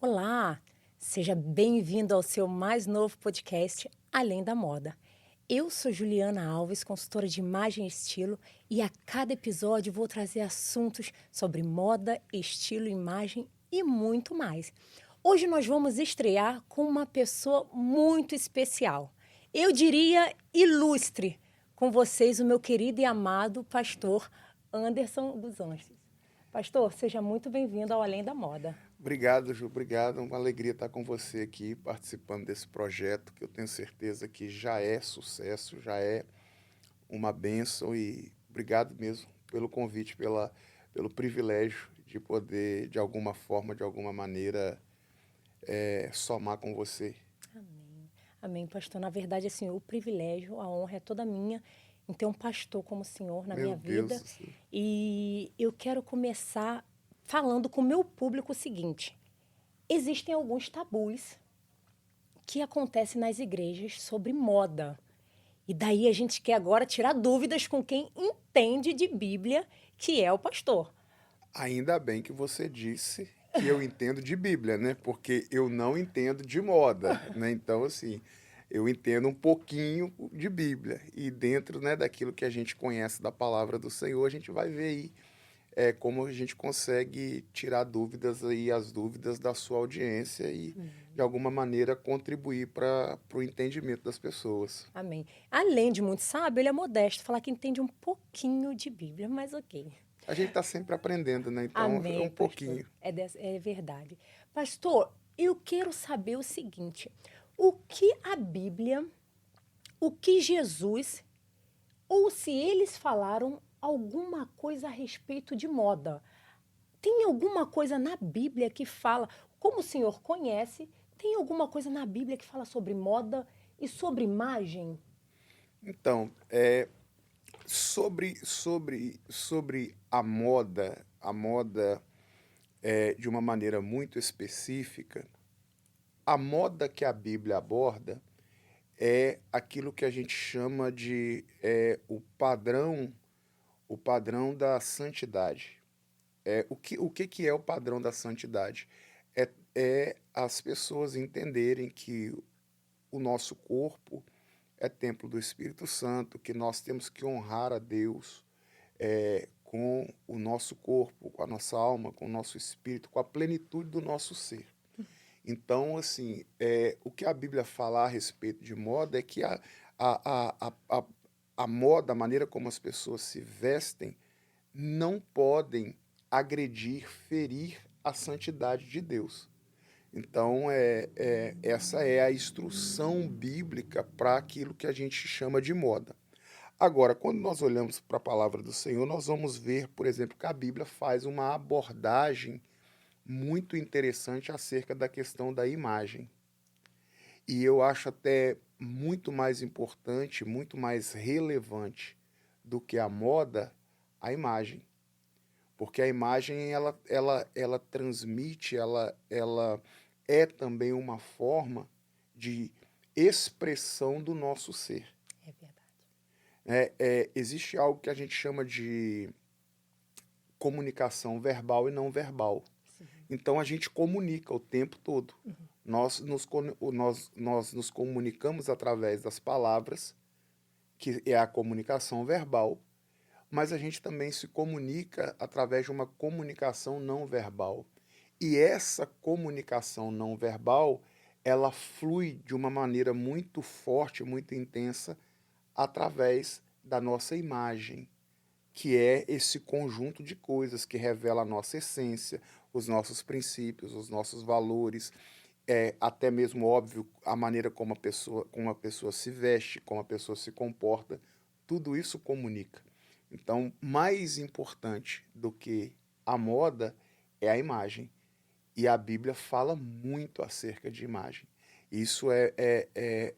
Olá, seja bem-vindo ao seu mais novo podcast, Além da Moda. Eu sou Juliana Alves, consultora de imagem e estilo, e a cada episódio vou trazer assuntos sobre moda, estilo, imagem e muito mais. Hoje nós vamos estrear com uma pessoa muito especial. Eu diria ilustre. Com vocês, o meu querido e amado pastor Anderson dos Anjos. Pastor, seja muito bem-vindo ao Além da Moda. Obrigado, Ju, obrigado. Uma alegria estar com você aqui, participando desse projeto, que eu tenho certeza que já é sucesso, já é uma bênção e obrigado mesmo pelo convite, pelo privilégio de poder, de alguma forma, de alguma maneira, somar com você. Amém. Amém, pastor. Na verdade, assim, o privilégio, a honra é toda minha em ter um pastor como o senhor na Meu minha Deus vida. do céu. E eu quero começar falando com o meu público o seguinte: existem alguns tabus que acontecem nas igrejas sobre moda. E daí a gente quer agora tirar dúvidas com quem entende de Bíblia, que é o pastor. Ainda bem que você disse que eu entendo de Bíblia, né? Porque eu não entendo de moda, né? Então, assim, eu entendo um pouquinho de Bíblia. E dentro, né, daquilo que a gente conhece da palavra do Senhor, a gente vai ver aí como a gente consegue tirar dúvidas aí, as dúvidas da sua audiência e, de alguma maneira, contribuir para o entendimento das pessoas. Amém. Além de muito sábio, ele é modesto, falar que entende um pouquinho de Bíblia, mas ok. A gente está sempre aprendendo, né? Então, é um Amém, pastor. pouquinho. É verdade. Pastor, eu quero saber o seguinte: o que a Bíblia, o que Jesus, ou se eles falaram alguma coisa a respeito de moda? Tem alguma coisa na Bíblia que fala, como o senhor conhece, tem alguma coisa na Bíblia que fala sobre moda e sobre imagem? Então, sobre a moda de uma maneira muito específica, a moda que a Bíblia aborda é aquilo que a gente chama de o padrão da santidade. O que é o padrão da santidade? É as pessoas entenderem que o nosso corpo é templo do Espírito Santo, que nós temos que honrar a Deus com o nosso corpo, com a nossa alma, com o nosso espírito, com a plenitude do nosso ser. Então, assim, o que a Bíblia fala a respeito de moda é que a moda, a maneira como as pessoas se vestem, não podem agredir, ferir a santidade de Deus. Então, essa é a instrução bíblica para aquilo que a gente chama de moda. Agora, quando nós olhamos para a palavra do Senhor, nós vamos ver, por exemplo, que a Bíblia faz uma abordagem muito interessante acerca da questão da imagem. E eu acho até muito mais importante, muito mais relevante do que a moda, a imagem. Porque a imagem, ela transmite, ela é também uma forma de expressão do nosso ser. É verdade. Existe algo que a gente chama de comunicação verbal e não verbal. Sim. Então a gente comunica o tempo todo. Uhum. Nós nos comunicamos através das palavras, que é a comunicação verbal, mas a gente também se comunica através de uma comunicação não verbal. E essa comunicação não verbal, ela flui de uma maneira muito forte, muito intensa, através da nossa imagem, que é esse conjunto de coisas que revela a nossa essência, os nossos princípios, os nossos valores, até mesmo óbvio a maneira como a pessoa se veste, como a pessoa se comporta, tudo isso comunica. Então, mais importante do que a moda é a imagem. E a Bíblia fala muito acerca de imagem. Isso é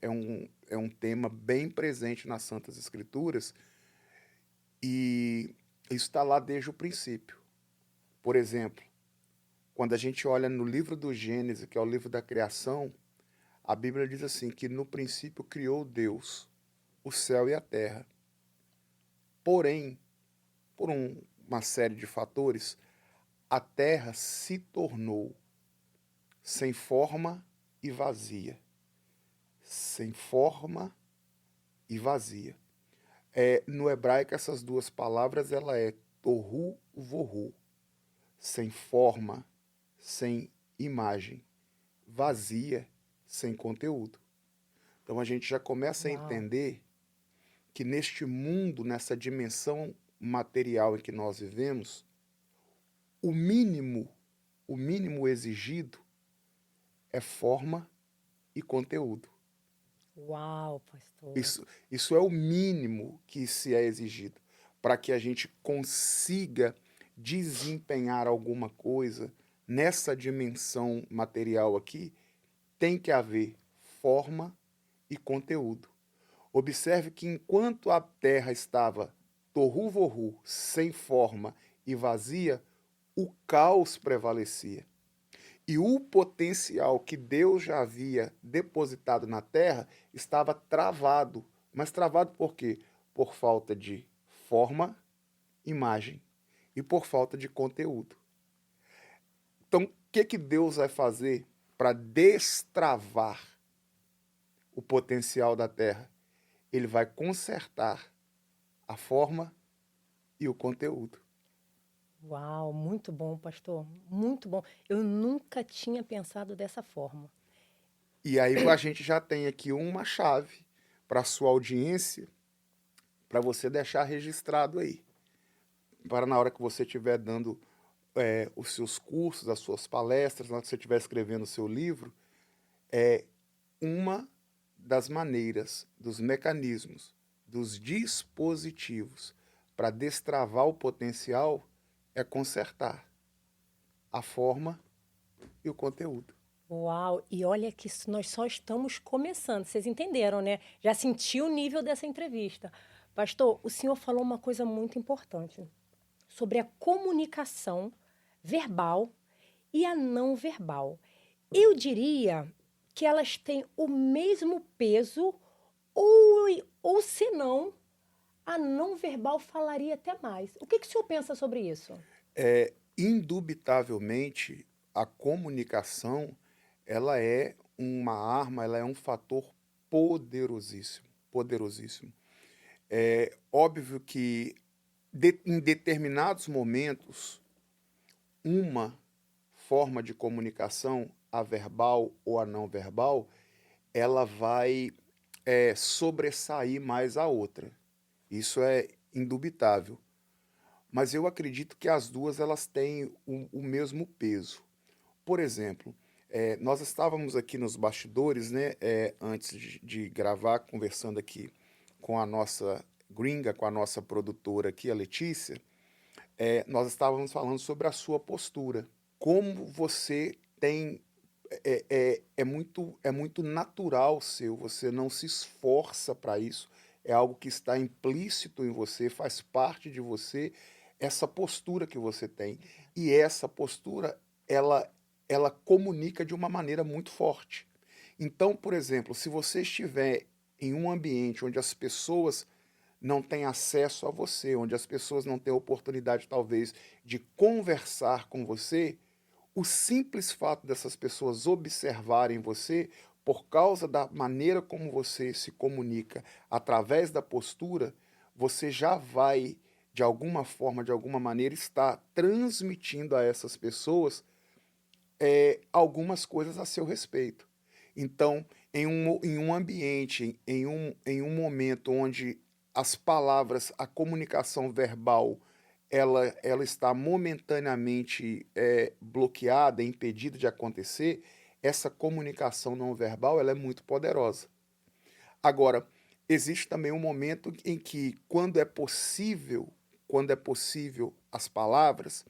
um tema bem presente nas Santas Escrituras e isso está lá desde o princípio. Por exemplo, quando a gente olha no livro do Gênesis, que é o livro da criação, a Bíblia diz assim, que no princípio criou Deus o céu e a terra. Porém, por uma série de fatores, a terra se tornou sem forma e vazia. Sem forma e vazia. No hebraico, essas duas palavras, ela é tohu vohu, sem forma, sem imagem, vazia, sem conteúdo. Então a gente já começa a Uau. entender que neste mundo, nessa dimensão material em que nós vivemos, o mínimo, o mínimo exigido é forma e conteúdo. Uau, pastor. Isso é o mínimo que se é exigido para que a gente consiga desempenhar alguma coisa nessa dimensão material aqui, tem que haver forma e conteúdo. Observe que enquanto a terra estava torru-vorru, sem forma e vazia, o caos prevalecia. E o potencial que Deus já havia depositado na terra estava travado. Mas travado por quê? Por falta de forma, imagem e por falta de conteúdo. Então, o que Deus vai fazer para destravar o potencial da terra? Ele vai consertar a forma e o conteúdo. Uau, muito bom, pastor. Muito bom. Eu nunca tinha pensado dessa forma. E aí a gente já tem aqui uma chave para a sua audiência, para você deixar registrado aí. Para na hora que você estiver dando os seus cursos, as suas palestras, na hora que você estiver escrevendo o seu livro, uma das maneiras, dos mecanismos, dos dispositivos para destravar o potencial é consertar a forma e o conteúdo. Uau, e olha que nós só estamos começando, vocês entenderam, né? Já senti o nível dessa entrevista. Pastor, o senhor falou uma coisa muito importante sobre a comunicação verbal e a não verbal. Eu diria que elas têm o mesmo peso, ou se não, a não verbal falaria até mais. O que o senhor pensa sobre isso? Indubitavelmente, a comunicação, ela é uma arma, ela é um fator poderosíssimo, poderosíssimo. É óbvio que em determinados momentos, uma forma de comunicação, a verbal ou a não verbal, ela vai sobressair mais a outra. Isso é indubitável. Mas eu acredito que as duas elas têm o mesmo peso. Por exemplo, nós estávamos aqui nos bastidores, né, antes de gravar, conversando aqui com a nossa gringa, com a nossa produtora aqui, a Letícia, nós estávamos falando sobre a sua postura. Como você tem. É muito natural seu, você não se esforça para isso, é algo que está implícito em você, faz parte de você, essa postura que você tem. E essa postura, ela comunica de uma maneira muito forte. Então, por exemplo, se você estiver em um ambiente onde as pessoas não têm acesso a você, onde as pessoas não têm oportunidade, talvez, de conversar com você, o simples fato dessas pessoas observarem você, por causa da maneira como você se comunica através da postura, você já vai, de alguma forma, de alguma maneira, estar transmitindo a essas pessoas algumas coisas a seu respeito. Então, em um ambiente, em um momento onde as palavras, a comunicação verbal, ela está momentaneamente bloqueada, impedida de acontecer, essa comunicação não verbal ela é muito poderosa. Agora, existe também um momento em que, quando é possível as palavras,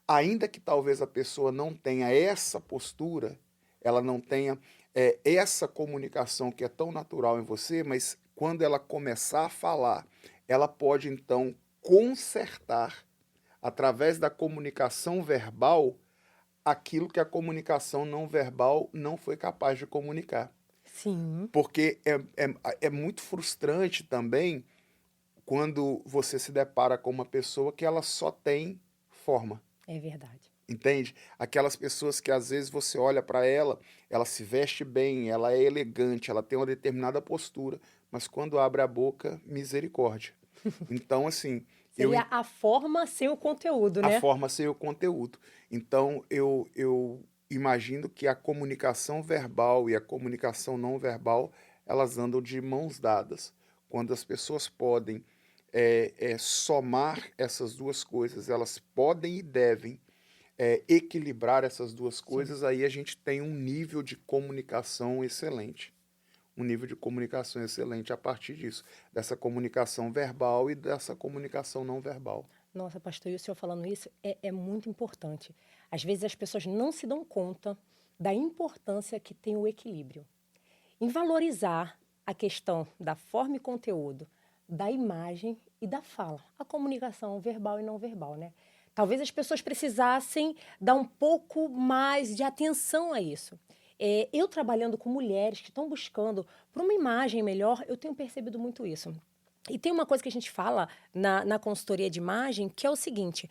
ainda que talvez a pessoa não tenha essa postura, ela não tenha essa comunicação que é tão natural em você, mas quando ela começar a falar, ela pode então consertar, através da comunicação verbal, aquilo que a comunicação não verbal não foi capaz de comunicar. Sim, Porque é muito frustrante também quando você se depara com uma pessoa que ela só tem forma. é verdade. entende? Aquelas pessoas que às vezes você olha para ela, ela se veste bem, ela é elegante, ela tem uma determinada postura, mas quando abre a boca, misericórdia. Então, assim, eu Seria a forma sem o conteúdo, a né? forma sem o conteúdo. Então, eu imagino que a comunicação verbal e a comunicação não verbal, elas andam de mãos dadas. Quando as pessoas podem somar essas duas coisas, elas podem e devem equilibrar essas duas Sim. coisas, aí a gente tem um nível de comunicação excelente. Um nível de comunicação excelente a partir disso, dessa comunicação verbal e dessa comunicação não verbal. Nossa, pastor, e o senhor falando isso é muito importante. Às vezes as pessoas não se dão conta da importância que tem o equilíbrio. Em valorizar a questão da forma e conteúdo, da imagem e da fala, a comunicação verbal e não verbal, né? Talvez as pessoas precisassem dar um pouco mais de atenção a isso. Eu trabalhando com mulheres que estão buscando por uma imagem melhor, eu tenho percebido muito isso. E tem uma coisa que a gente fala na consultoria de imagem, que é o seguinte: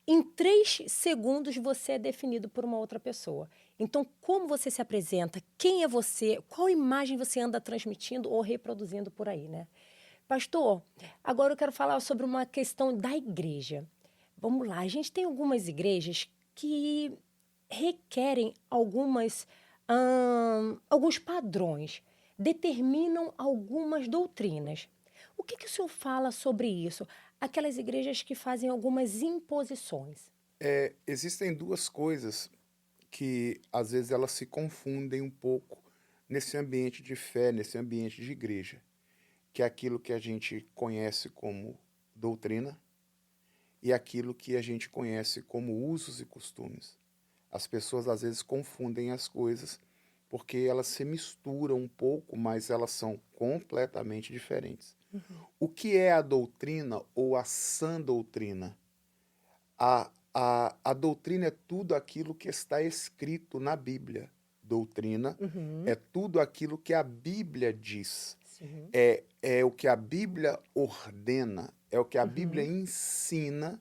em 3 segundos você é definido por uma outra pessoa. Então, como você se apresenta, quem é você, qual imagem você anda transmitindo ou reproduzindo por aí, né? Pastor, agora eu quero falar sobre uma questão da igreja. Vamos lá, a gente tem algumas igrejas que requerem alguns padrões, determinam algumas doutrinas. O que o senhor fala sobre isso? Aquelas igrejas que fazem algumas imposições. Existem duas coisas que às vezes elas se confundem um pouco nesse ambiente de fé, nesse ambiente de igreja, que é aquilo que a gente conhece como doutrina e aquilo que a gente conhece como usos e costumes. As pessoas às vezes confundem as coisas porque elas se misturam um pouco, mas elas são completamente diferentes. O que é a doutrina ou a sã doutrina? A doutrina é tudo aquilo que está escrito na Bíblia. Doutrina é Uhum, tudo aquilo que a Bíblia diz. sim. É o que a Bíblia ordena, é o que a Bíblia Uhum, ensina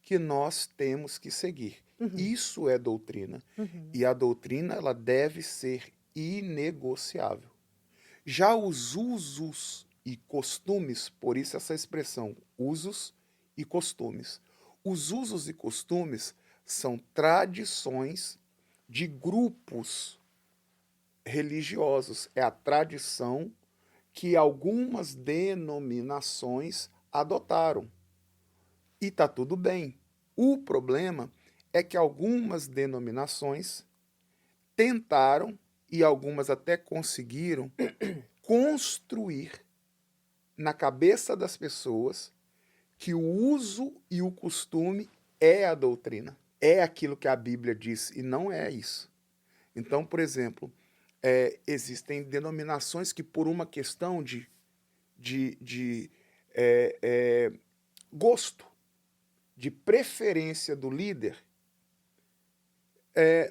que nós temos que seguir. uhum, Isso é doutrina. uhum. E a doutrina ela deve ser inegociável. Já os usos e costumes, por isso essa expressão, usos e costumes. Os usos e costumes são tradições de grupos religiosos. É a tradição que algumas denominações adotaram. E está tudo bem. O problema é que algumas denominações tentaram, e algumas até conseguiram, construir na cabeça das pessoas que o uso e o costume é a doutrina, é aquilo que a Bíblia diz, e não é isso. Então, por exemplo, existem denominações que, por uma questão de é, é, gosto, de preferência do líder,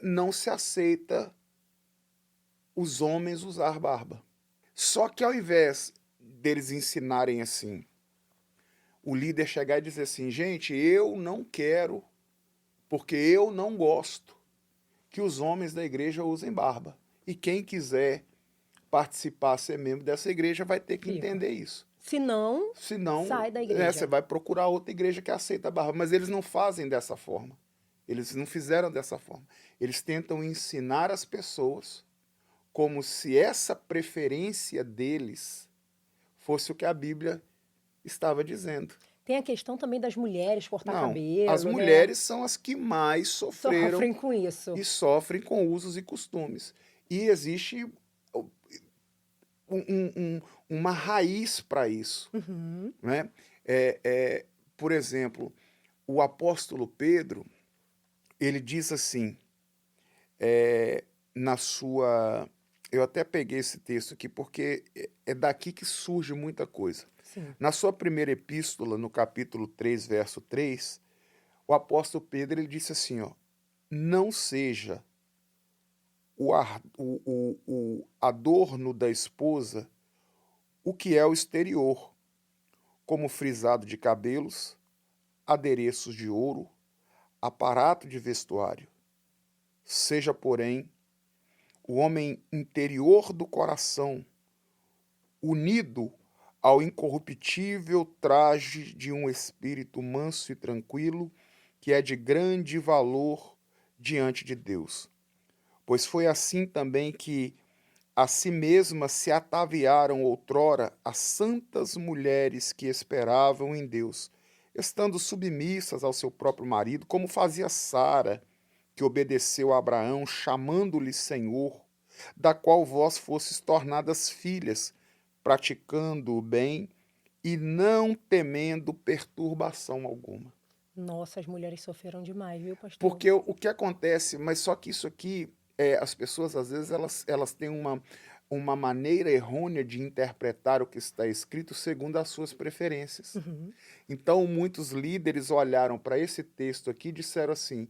não se aceita os homens usar barba. Só que ao invés deles ensinarem assim, o líder chegar e dizer assim, gente, eu não quero, porque eu não gosto que os homens da igreja usem barba. E quem quiser participar, ser membro dessa igreja, vai ter que Fica. entender isso. Se não, Senão, sai da você igreja. vai procurar outra igreja que aceita a barba. Mas eles não fazem dessa forma. Eles não fizeram dessa forma. Eles tentam ensinar as pessoas como se essa preferência deles fosse o que a Bíblia estava dizendo. Tem a questão também das mulheres cortar Não, as cabelo, né? mulheres são as que mais sofreram Sofrem com isso. e sofrem com usos e costumes. E existe uma raiz para isso. Uhum, Né? Por exemplo, o apóstolo Pedro, ele diz assim, na sua... Eu até peguei esse texto aqui porque é daqui que surge muita coisa. sim. Na sua primeira epístola, no capítulo 3, verso 3, o apóstolo Pedro ele disse assim, ó, não seja o adorno da esposa o que é o exterior, como frisado de cabelos, adereços de ouro, aparato de vestuário. Seja, porém, o homem interior do coração, unido ao incorruptível traje de um espírito manso e tranquilo, que é de grande valor diante de Deus. Pois foi assim também que a si mesmas se ataviaram outrora as santas mulheres que esperavam em Deus, estando submissas ao seu próprio marido, como fazia Sara, que obedeceu a Abraão, chamando-lhe Senhor, da qual vós fostes tornadas filhas, praticando o bem e não temendo perturbação alguma. Nossa, as mulheres sofreram demais, viu, pastor? Porque o que acontece, mas só que isso aqui, as pessoas às vezes elas têm uma maneira errônea de interpretar o que está escrito segundo as suas preferências. Uhum. Então, muitos líderes olharam para esse texto aqui e disseram assim: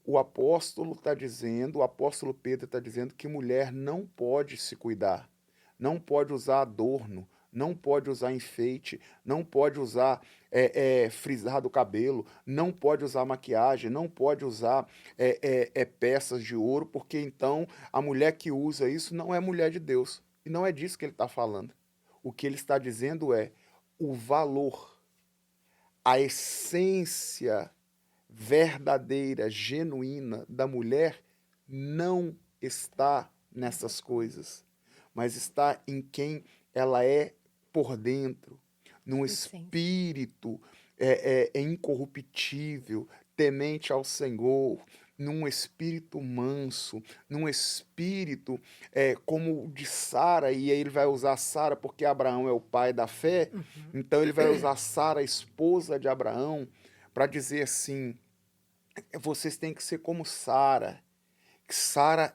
o apóstolo está dizendo, o apóstolo Pedro está dizendo que mulher não pode se cuidar, não pode usar adorno, não pode usar enfeite, não pode usar frisar do cabelo, não pode usar maquiagem, não pode usar peças de ouro, porque então a mulher que usa isso não é mulher de Deus. E não é disso que ele está falando. O que ele está dizendo é o valor, a essência verdadeira, genuína da mulher não está nessas coisas, mas está em quem ela é por dentro, num Sim. espírito incorruptível, temente ao Senhor, num espírito manso, num espírito como o de Sara, e aí ele vai usar Sara porque Abraão é o pai da fé, Uhum. então ele vai usar Sara, a esposa de Abraão, para dizer assim: vocês têm que ser como Sara. Sara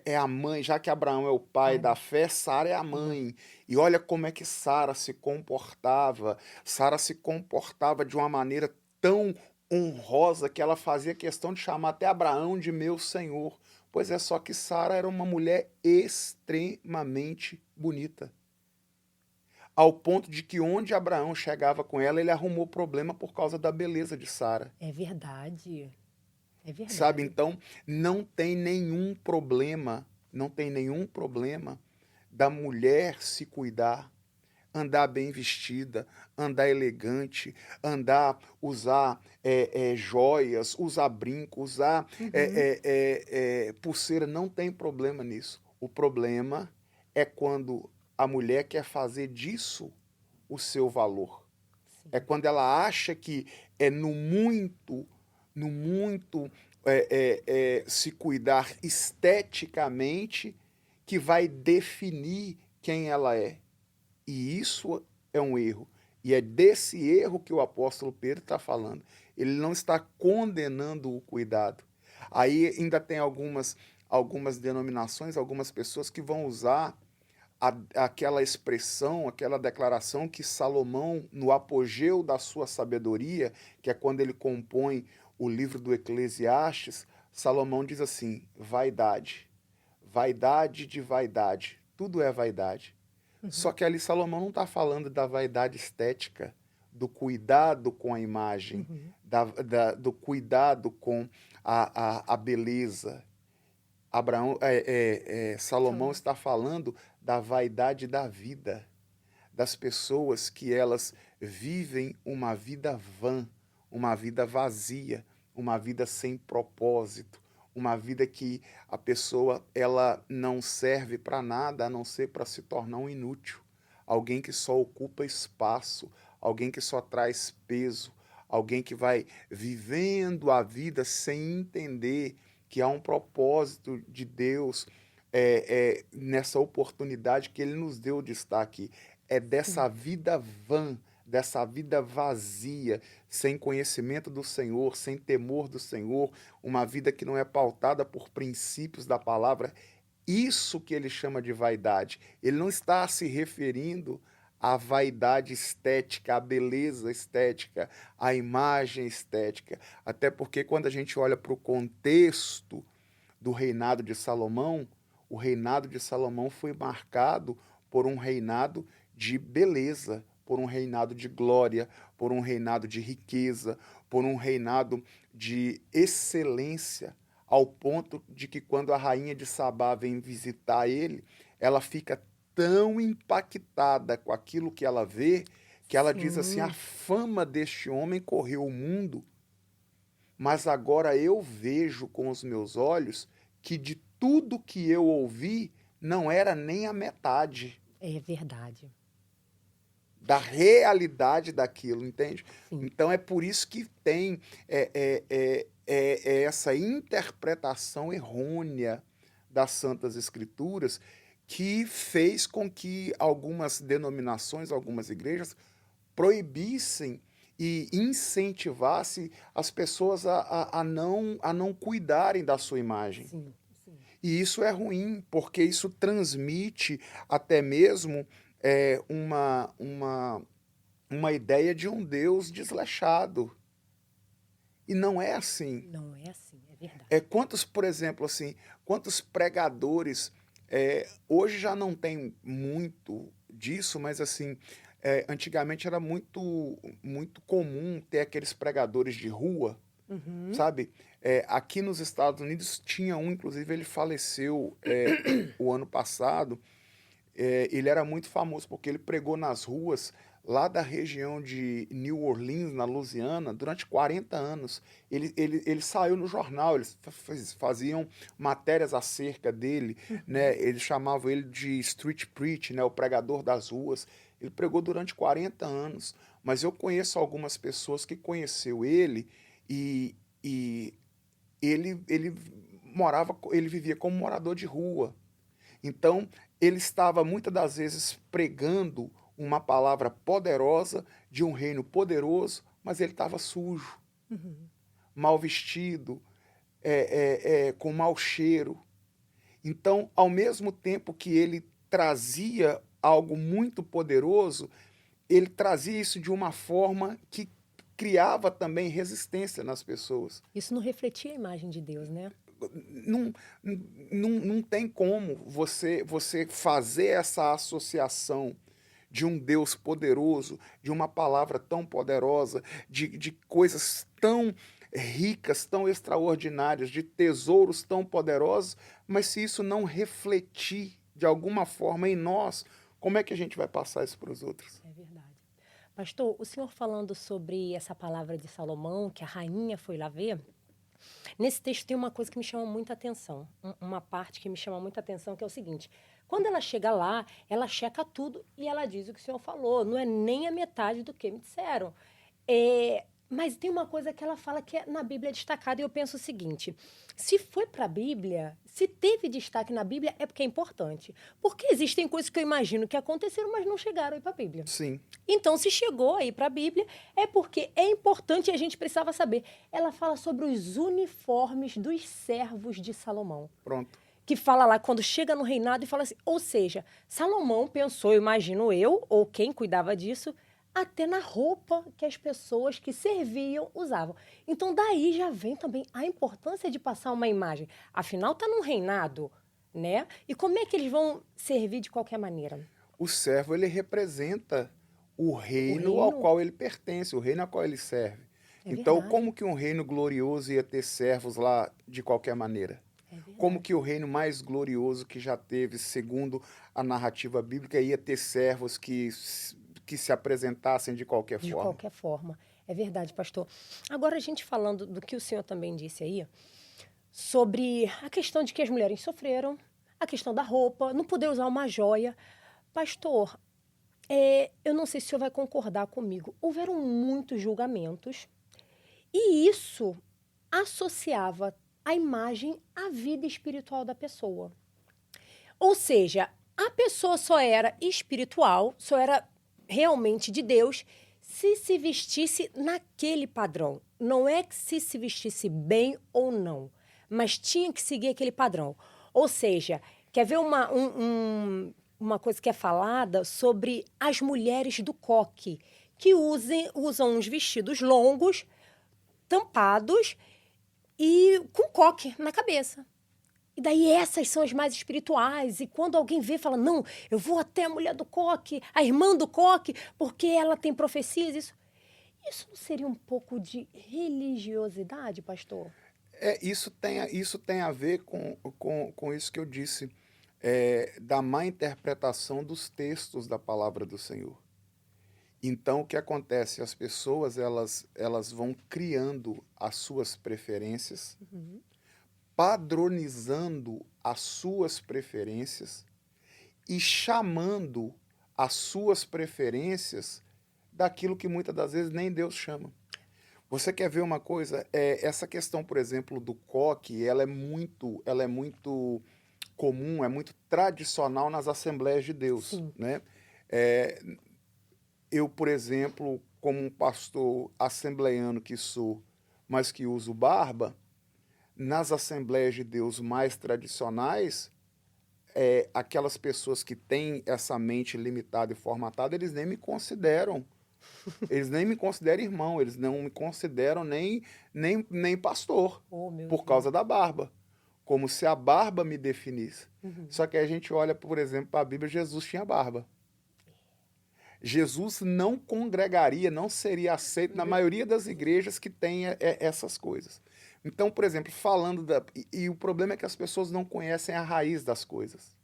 é a mãe, já que Abraão é o pai Pai da da fé, Sara é a Uhum. mãe. E olha como é que Sara se comportava. Sara se comportava de uma maneira tão honrosa que ela fazia questão de chamar até Abraão de meu senhor. Pois é, só que Sara era uma mulher extremamente bonita. Ao ponto de que onde Abraão chegava com ela, ele arrumou problema por causa da beleza de Sara. É verdade. É Sabe, verdade. então não tem nenhum problema, não tem nenhum problema da mulher se cuidar, andar bem vestida, andar elegante, usar joias, usar brinco, usar Uhum. pulseira, não tem problema nisso. O problema é quando a mulher quer fazer disso o seu valor. É Sim. quando ela acha que é no muito se cuidar esteticamente que vai definir quem ela é. E isso é um erro. E é desse erro que o apóstolo Pedro está falando. Ele não está condenando o cuidado. Aí ainda tem algumas denominações, algumas pessoas que vão usar aquela expressão, aquela declaração que Salomão, no apogeu da sua sabedoria, que é quando ele compõe o livro do Eclesiastes, Salomão diz assim: vaidade, vaidade de vaidade, tudo é vaidade. Uhum. Só que ali Salomão não está falando da vaidade estética, do cuidado com a imagem, Uhum. do cuidado com a beleza. Salomão Salomão. está falando da vaidade da vida, das pessoas que elas vivem uma vida vã, uma vida vazia, uma vida sem propósito, uma vida que a pessoa ela não serve para nada a não ser para se tornar um inútil, alguém que só ocupa espaço, alguém que só traz peso, alguém que vai vivendo a vida sem entender que há um propósito de Deus nessa oportunidade que Ele nos deu de estar aqui. É Sim. dessa vida vã, dessa vida vazia, sem conhecimento do Senhor, sem temor do Senhor, uma vida que não é pautada por princípios da palavra. Isso que ele chama de vaidade. Ele não está se referindo à vaidade estética, à beleza estética, à imagem estética. Até porque quando a gente olha para o contexto do reinado de Salomão, o reinado de Salomão foi marcado por um reinado de beleza, por um reinado de glória, por um reinado de riqueza, por um reinado de excelência, ao ponto de que quando a rainha de Sabá vem visitar ele, ela fica tão impactada com aquilo que ela vê, que ela diz assim: a Sim, fama deste homem correu o mundo, mas agora eu vejo com os meus olhos que de tudo que eu ouvi não era nem a metade é verdade. da realidade daquilo, entende? Sim. Então é por isso que tem essa interpretação errônea das Santas Escrituras que fez com que algumas denominações, algumas igrejas proibissem e incentivassem as pessoas a não cuidarem da sua imagem. Sim, sim. E isso é ruim, porque isso transmite até mesmo uma ideia de um Deus desleixado. E não é assim. Não é assim, é verdade. Quantos, por exemplo, assim, quantos pregadores, hoje já não tem muito disso, mas assim, antigamente era muito comum ter aqueles pregadores de rua, Uhum. sabe? Aqui nos Estados Unidos tinha um, inclusive ele faleceu o ano passado. Ele era muito famoso porque ele pregou nas ruas lá da região de New Orleans, na Louisiana, durante 40 anos. Ele saiu no jornal, eles faziam matérias acerca dele, né? Eles chamavam ele de street preach, né? O pregador das ruas. Ele pregou durante 40 anos, mas eu conheço algumas pessoas que conheceu ele e ele vivia como morador de rua. Então, ele estava muitas das vezes pregando uma palavra poderosa de um reino poderoso, mas ele estava sujo, Uhum. mal vestido, com mau cheiro. Então, ao mesmo tempo que ele trazia algo muito poderoso, ele trazia isso de uma forma que criava também resistência nas pessoas. Isso não refletia a imagem de Deus, né? Não, não tem como você fazer essa associação de um Deus poderoso, de uma palavra tão poderosa, de coisas tão ricas, tão extraordinárias, de tesouros tão poderosos, mas se isso não refletir de alguma forma em nós, como é que a gente vai passar isso para os outros? É verdade. Pastor, o senhor falando sobre essa palavra de Salomão, que a rainha foi lá ver, nesse texto tem uma coisa que me chama muita atenção. Uma parte que me chama muita atenção, que é o seguinte: quando ela chega lá, ela checa tudo e ela diz o que o senhor falou. Não é nem a metade do que me disseram. Mas tem uma coisa que ela fala que na Bíblia é destacada, e eu penso o seguinte: se foi para a Bíblia, se teve destaque na Bíblia, é porque é importante. Porque existem coisas que eu imagino que aconteceram, mas não chegaram aí para a Bíblia. Sim, Então, se chegou aí para a Bíblia, é porque é importante e a gente precisava saber. Ela fala sobre os uniformes dos servos de Salomão. pronto. Que fala lá quando chega no reinado e fala assim, ou seja, Salomão pensou, imagino eu, ou quem cuidava disso, até na roupa que as pessoas que serviam usavam. Então, daí já vem também a importância de passar uma imagem. Afinal, está num reinado, né? E como é que eles vão servir de qualquer maneira? O servo, ele representa o O reino ao reino qual ele pertence, o reino ao qual ele serve. é Então, verdade, como que um reino glorioso ia ter servos lá de qualquer maneira? é Como verdade. que o reino mais glorioso que já teve, segundo a narrativa bíblica, ia ter servos que se apresentassem de qualquer De forma? qualquer forma. É verdade, pastor. Agora, a gente falando do que o senhor também disse aí, sobre a questão de que as mulheres sofreram, a questão da roupa, não poder usar uma joia. Pastor, eu não sei se o senhor vai concordar comigo. Houveram muitos julgamentos e isso associava a imagem à vida espiritual da pessoa. Ou seja, a pessoa só era espiritual, só era realmente de Deus se vestisse naquele padrão. Não é que se vestisse bem ou não, mas tinha que seguir aquele padrão. Ou seja, quer ver uma coisa que é falada sobre as mulheres do coque, que usam uns vestidos longos, tampados e com coque na cabeça. E daí essas são as mais espirituais. E quando alguém vê, fala, não, eu vou até a mulher do coque, a irmã do coque, porque ela tem profecias, isso. Isso não seria um pouco de religiosidade, pastor? Isso tem a ver com isso que eu disse, da má interpretação dos textos da palavra do Senhor. Então, o que acontece? As pessoas elas vão criando as suas preferências, Uhum. padronizando as suas preferências e chamando as suas preferências daquilo que muitas das vezes nem Deus chama. Você quer ver uma coisa? Essa questão, por exemplo, do coque, ela é muito comum, é muito tradicional nas Assembleias de Deus, Sim. né? Eh, eu, por exemplo, como um pastor assembleiano que sou, mas que uso barba, nas Assembleias de Deus mais tradicionais, aquelas pessoas que têm essa mente limitada e formatada, eles nem me consideram irmão, eles não me consideram nem pastor, Oh, meu por Deus. causa da barba, como se a barba me definisse. Uhum. Só que a gente olha, por exemplo, para a Bíblia, Jesus tinha barba. Jesus não congregaria, não seria aceito na maioria das igrejas que tem essas coisas. Então, por exemplo, falando e o problema é que as pessoas não conhecem a raiz das coisas.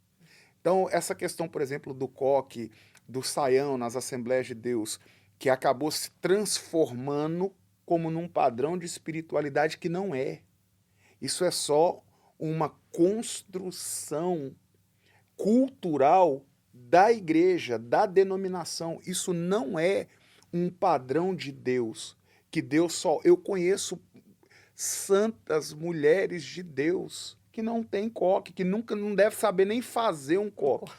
Então, essa questão, por exemplo, do coque, do saião nas Assembleias de Deus, que acabou se transformando como num padrão de espiritualidade que não é. Isso é só uma construção cultural da igreja, da denominação. Isso não é um padrão de Deus, que Deus só. Eu conheço santas mulheres de Deus que não têm coque, que nunca não deve saber nem fazer um coque.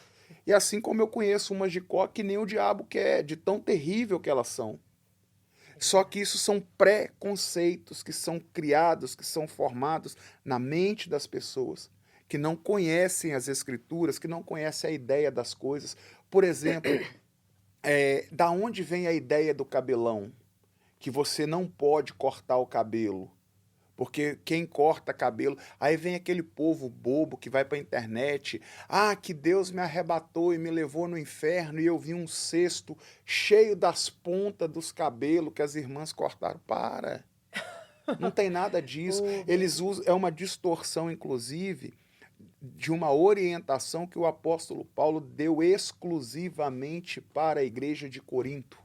E assim como eu conheço umas de coque que nem o diabo quer, de tão terrível que elas são. Só que isso são preconceitos que são criados, que são formados na mente das pessoas, que não conhecem as escrituras, que não conhecem a ideia das coisas. Por exemplo, da onde vem a ideia do cabelão? Que você não pode cortar o cabelo. Porque quem corta cabelo, aí vem aquele povo bobo que vai para a internet, que Deus me arrebatou e me levou no inferno e eu vi um cesto cheio das pontas dos cabelos que as irmãs cortaram. Para, não tem nada disso. Oh, meu Eles Deus. usam, é uma distorção, inclusive, de uma orientação que o apóstolo Paulo deu exclusivamente para a igreja de Corinto.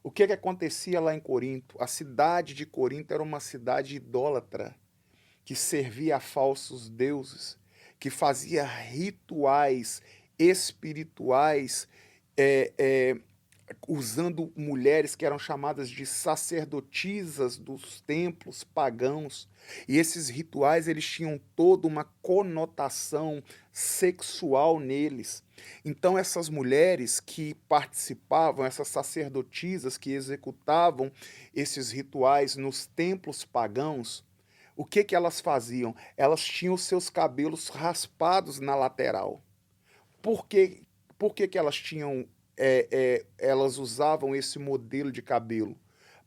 O que acontecia lá em Corinto? A cidade de Corinto era uma cidade idólatra, que servia a falsos deuses, que fazia rituais espirituais, é, é, usando mulheres que eram chamadas de sacerdotisas dos templos pagãos. E esses rituais eles tinham toda uma conotação sexual neles. Então essas mulheres que participavam, essas sacerdotisas que executavam esses rituais nos templos pagãos, o que elas faziam? Elas tinham seus cabelos raspados na lateral. Por que, por que elas tinham, elas usavam esse modelo de cabelo?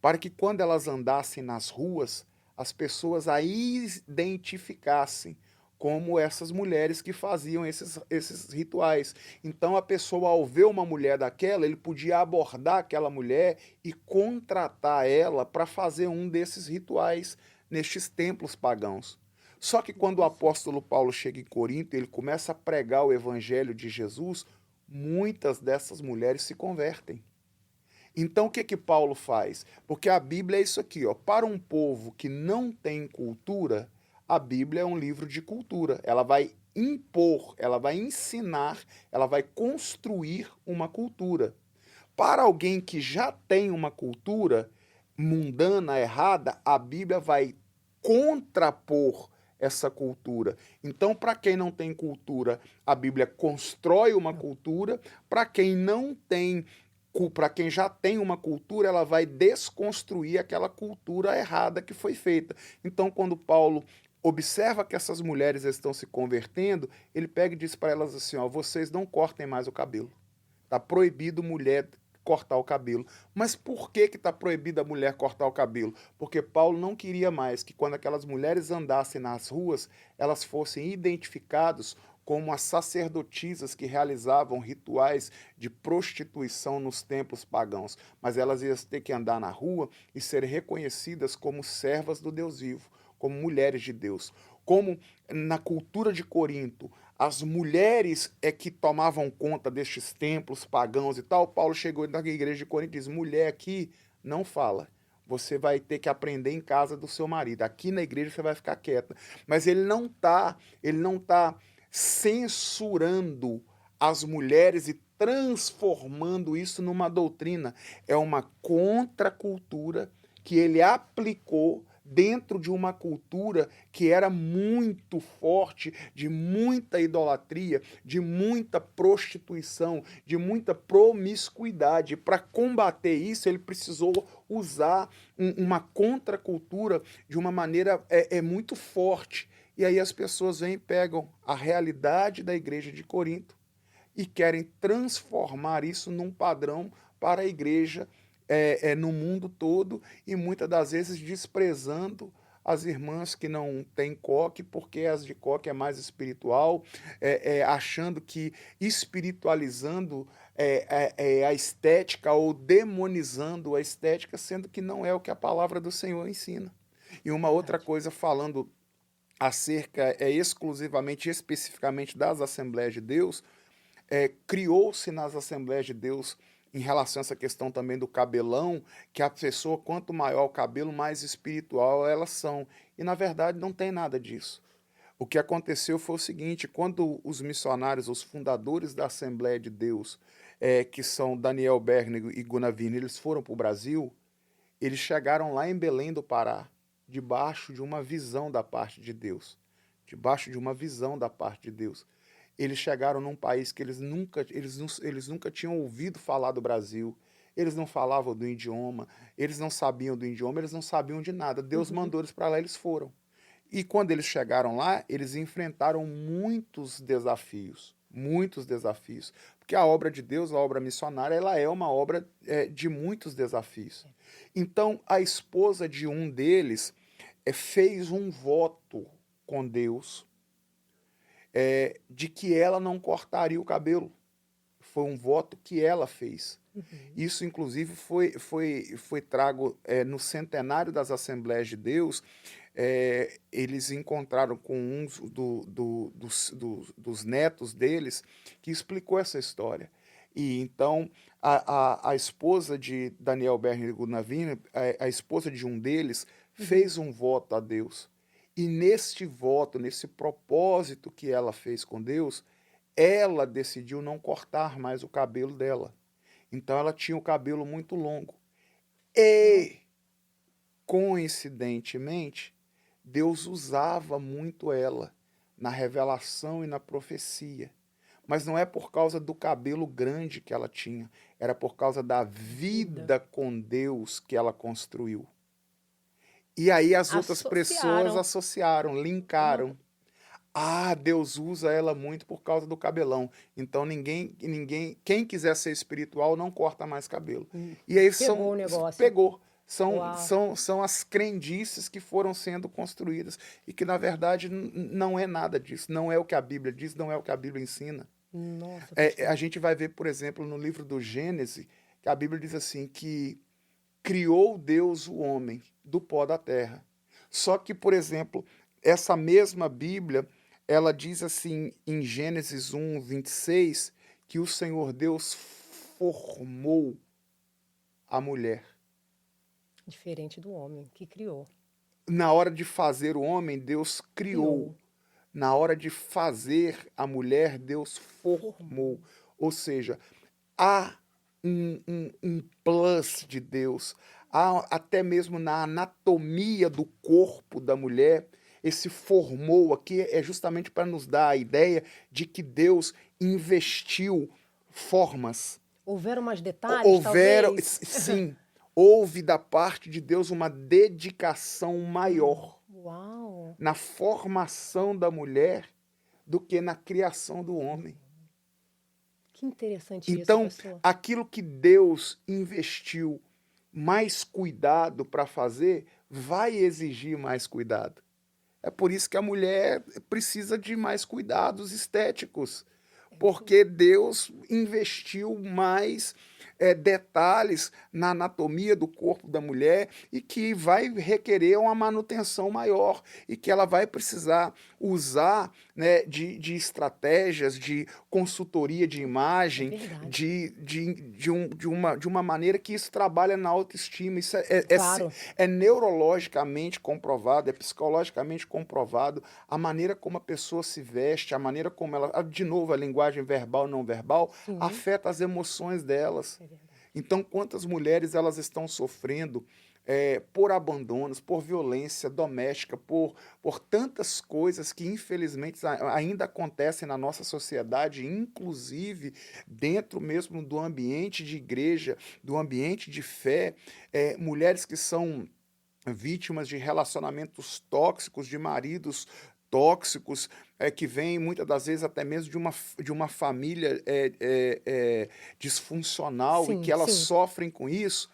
Para que quando elas andassem nas ruas, as pessoas a identificassem como essas mulheres que faziam esses rituais. Então a pessoa, ao ver uma mulher daquela, ele podia abordar aquela mulher e contratar ela para fazer um desses rituais nestes templos pagãos. Só que quando o apóstolo Paulo chega em Corinto, ele começa a pregar o evangelho de Jesus, muitas dessas mulheres se convertem. Então o que Paulo faz? Porque a Bíblia é isso aqui, ó, para um povo que não tem cultura, a Bíblia é um livro de cultura. Ela vai impor, ela vai ensinar, ela vai construir uma cultura. Para alguém que já tem uma cultura mundana, errada, a Bíblia vai contrapor essa cultura. Então, para quem não tem cultura, a Bíblia constrói uma cultura. Para quem não tem, para quem já tem uma cultura, ela vai desconstruir aquela cultura errada que foi feita. Então, quando Paulo observa que essas mulheres estão se convertendo, ele pega e diz para elas assim, ó, vocês não cortem mais o cabelo. Está proibido mulher cortar o cabelo. Mas por que está proibido a mulher cortar o cabelo? Porque Paulo não queria mais que quando aquelas mulheres andassem nas ruas, elas fossem identificadas como as sacerdotisas que realizavam rituais de prostituição nos templos pagãos, mas elas iam ter que andar na rua e ser reconhecidas como servas do Deus vivo, como mulheres de Deus. Como na cultura de Corinto, as mulheres é que tomavam conta destes templos pagãos e tal, Paulo chegou na igreja de Corinto e diz: mulher aqui não fala. Você vai ter que aprender em casa do seu marido. Aqui na igreja você vai ficar quieta. Mas ele não tá censurando as mulheres e transformando isso numa doutrina. É uma contracultura que ele aplicou dentro de uma cultura que era muito forte, de muita idolatria, de muita prostituição, de muita promiscuidade. Para combater isso, ele precisou usar uma contracultura de uma maneira muito forte. E aí as pessoas vêm e pegam a realidade da igreja de Corinto e querem transformar isso num padrão para a igreja no mundo todo, e muitas das vezes desprezando as irmãs que não têm coque, porque as de coque é mais espiritual, achando que espiritualizando a estética ou demonizando a estética, sendo que não é o que a palavra do Senhor ensina. E uma outra coisa, falando acerca exclusivamente, especificamente das Assembleias de Deus, criou-se nas Assembleias de Deus, em relação a essa questão também do cabelão, que a pessoa, quanto maior o cabelo, mais espiritual elas são. E, na verdade, não tem nada disso. O que aconteceu foi o seguinte: quando os missionários, os fundadores da Assembleia de Deus, que são Daniel Bergner e Gunnar Wiener, eles foram para o Brasil, eles chegaram lá em Belém do Pará, debaixo de uma visão da parte de Deus. Debaixo de uma visão da parte de Deus. Eles chegaram num país que eles nunca tinham ouvido falar do Brasil. Eles não falavam do idioma, eles não sabiam do idioma, eles não sabiam de nada. Deus mandou eles para lá, eles foram. E quando eles chegaram lá, eles enfrentaram muitos desafios. Muitos desafios. Porque a obra de Deus, a obra missionária, ela é uma obra de muitos desafios. Então, a esposa de um deles fez um voto com Deus, de que ela não cortaria o cabelo. Foi um voto que ela fez. Isso, inclusive, foi trago no centenário das Assembleias de Deus. Eles encontraram com um dos netos deles que explicou essa história. E então a esposa de Daniel Bergner e Gunnar Wiener, a esposa de um deles, fez um voto a Deus. E neste voto, nesse propósito que ela fez com Deus, ela decidiu não cortar mais o cabelo dela. Então ela tinha o cabelo muito longo. E, coincidentemente, Deus usava muito ela na revelação e na profecia. Mas não é por causa do cabelo grande que ela tinha, era por causa da vida com Deus que ela construiu. E aí as outras pessoas associaram, linkaram. Deus usa ela muito por causa do cabelão. Então quem quiser ser espiritual não corta mais cabelo. E aí Pegou o negócio. Pegou. São as crendices que foram sendo construídas e que, na verdade, não é nada disso. Não é o que a Bíblia diz, não é o que a Bíblia ensina. Nossa, a gente vai ver, por exemplo, no livro do Gênesis, que a Bíblia diz assim, que criou Deus o homem do pó da terra. Só que, por exemplo, essa mesma Bíblia, ela diz assim, em Gênesis 1, 26, que o Senhor Deus formou a mulher. Diferente do homem que criou. Na hora de fazer o homem, Deus criou. Na hora de fazer a mulher, Deus formou. Ou seja, há um plus de Deus. Há até mesmo na anatomia do corpo da mulher, esse formou aqui é justamente para nos dar a ideia de que Deus investiu formas. Houveram mais detalhes, talvez? Sim. Houve da parte de Deus uma dedicação maior na formação da mulher do que na criação do homem. Que interessante isso, então, pastor. Aquilo que Deus investiu mais cuidado para fazer, vai exigir mais cuidado. É por isso que a mulher precisa de mais cuidados estéticos, porque Deus investiu mais detalhes na anatomia do corpo da mulher e que vai requerer uma manutenção maior e que ela vai precisar usar, né, de estratégias, de consultoria de É imagem, verdade. de uma maneira que isso trabalha na autoestima. Isso Claro. é neurologicamente comprovado, é psicologicamente comprovado, a maneira como a pessoa se veste, a maneira como ela. De novo, a linguagem verbal e não verbal Sim, afeta as emoções delas. é verdade. Então, quantas mulheres elas estão sofrendo por abandonos, por violência doméstica, por tantas coisas que infelizmente ainda acontecem na nossa sociedade, inclusive dentro mesmo do ambiente de igreja, do ambiente de fé, mulheres que são vítimas de relacionamentos tóxicos, de maridos tóxicos, que vêm muitas das vezes até mesmo de uma família disfuncional e que Sim, elas sim. sofrem com isso,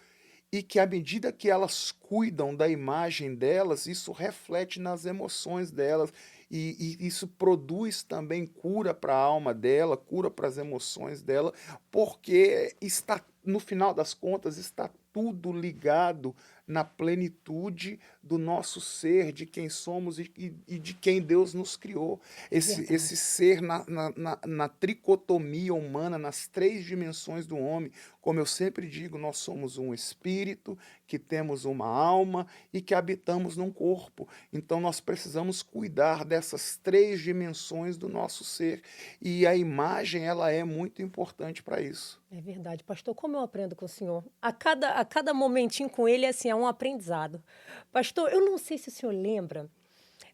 e que à medida que elas cuidam da imagem delas, isso reflete nas emoções delas, e isso produz também cura para a alma dela, cura para as emoções dela, porque está, no final das contas, está tudo ligado na plenitude do nosso ser, de quem somos e de quem Deus nos criou. É Esse verdade. ser na tricotomia humana, nas três dimensões do homem. Como eu sempre digo, nós somos um espírito, que temos uma alma e que habitamos num corpo. Então nós precisamos cuidar dessas três dimensões do nosso ser. E a imagem, ela é muito importante para isso. É verdade, pastor. Como eu aprendo com o senhor? A cada momentinho com ele, assim, é um aprendizado. Pastor, eu não sei se o senhor lembra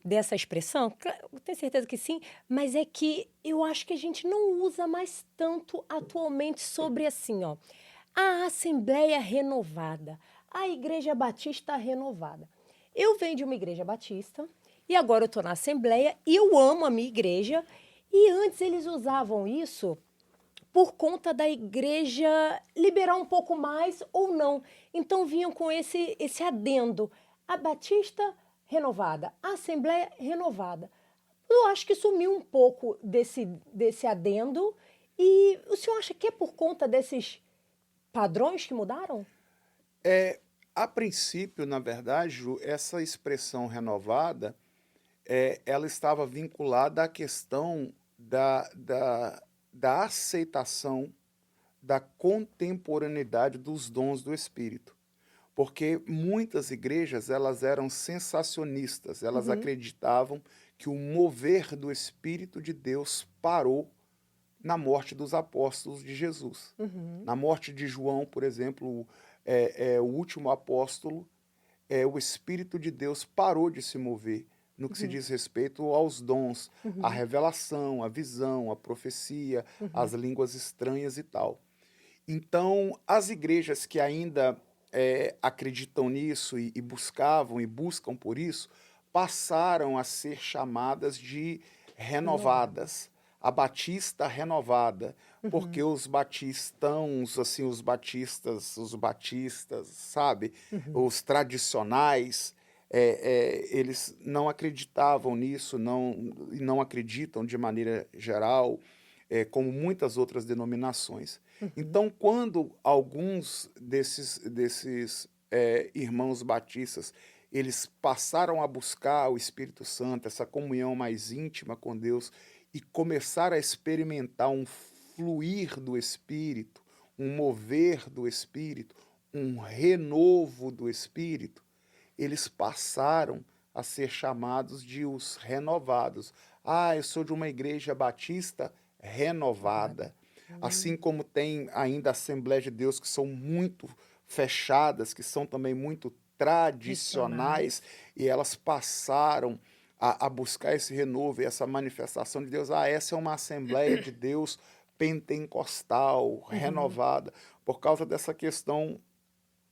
dessa expressão, eu tenho certeza que sim, mas é que eu acho que a gente não usa mais tanto atualmente sobre assim, ó, a Assembleia Renovada, a Igreja Batista Renovada. Eu venho de uma igreja batista e agora eu estou na Assembleia e eu amo a minha igreja. E antes eles usavam isso por conta da igreja liberar um pouco mais ou não. Então vinham com esse adendo. A Batista renovada, a Assembleia renovada. Eu acho que sumiu um pouco desse adendo. E o senhor acha que é por conta desses padrões que mudaram? É, a princípio, na verdade, Ju, essa expressão renovada, ela estava vinculada à questão da aceitação da contemporaneidade dos dons do Espírito. Porque muitas igrejas, elas eram sensacionistas, elas Uhum, acreditavam que o mover do Espírito de Deus parou na morte dos apóstolos de Jesus. uhum, Na morte de João, por exemplo, o último apóstolo, o Espírito de Deus parou de se mover no que se uhum, diz respeito aos dons, a uhum, revelação, a visão, a profecia, as uhum. línguas estranhas e tal. Então, as igrejas que ainda acreditam nisso e buscavam e buscam por isso, passaram a ser chamadas de Renovada. renovadas, a batista renovada, porque Uhum, os batistãos, assim, os batistas, sabe, uhum. os tradicionais, eles não acreditavam nisso, e não acreditam de maneira geral, como muitas outras denominações. Uhum. Então, quando alguns desses irmãos batistas, eles passaram a buscar o Espírito Santo, essa comunhão mais íntima com Deus, e começaram a experimentar um fluir do Espírito, um mover do Espírito, um renovo do Espírito, eles passaram a ser chamados de os renovados. Ah, eu sou de uma igreja batista Renovada. renovada. Assim como tem ainda Assembleias de Deus que são muito fechadas, que são também muito Tradicionais. tradicionais, e elas passaram a buscar esse renovo e essa manifestação de Deus. Ah, essa é uma Assembleia de Deus pentecostal, Uhum. renovada, por causa dessa questão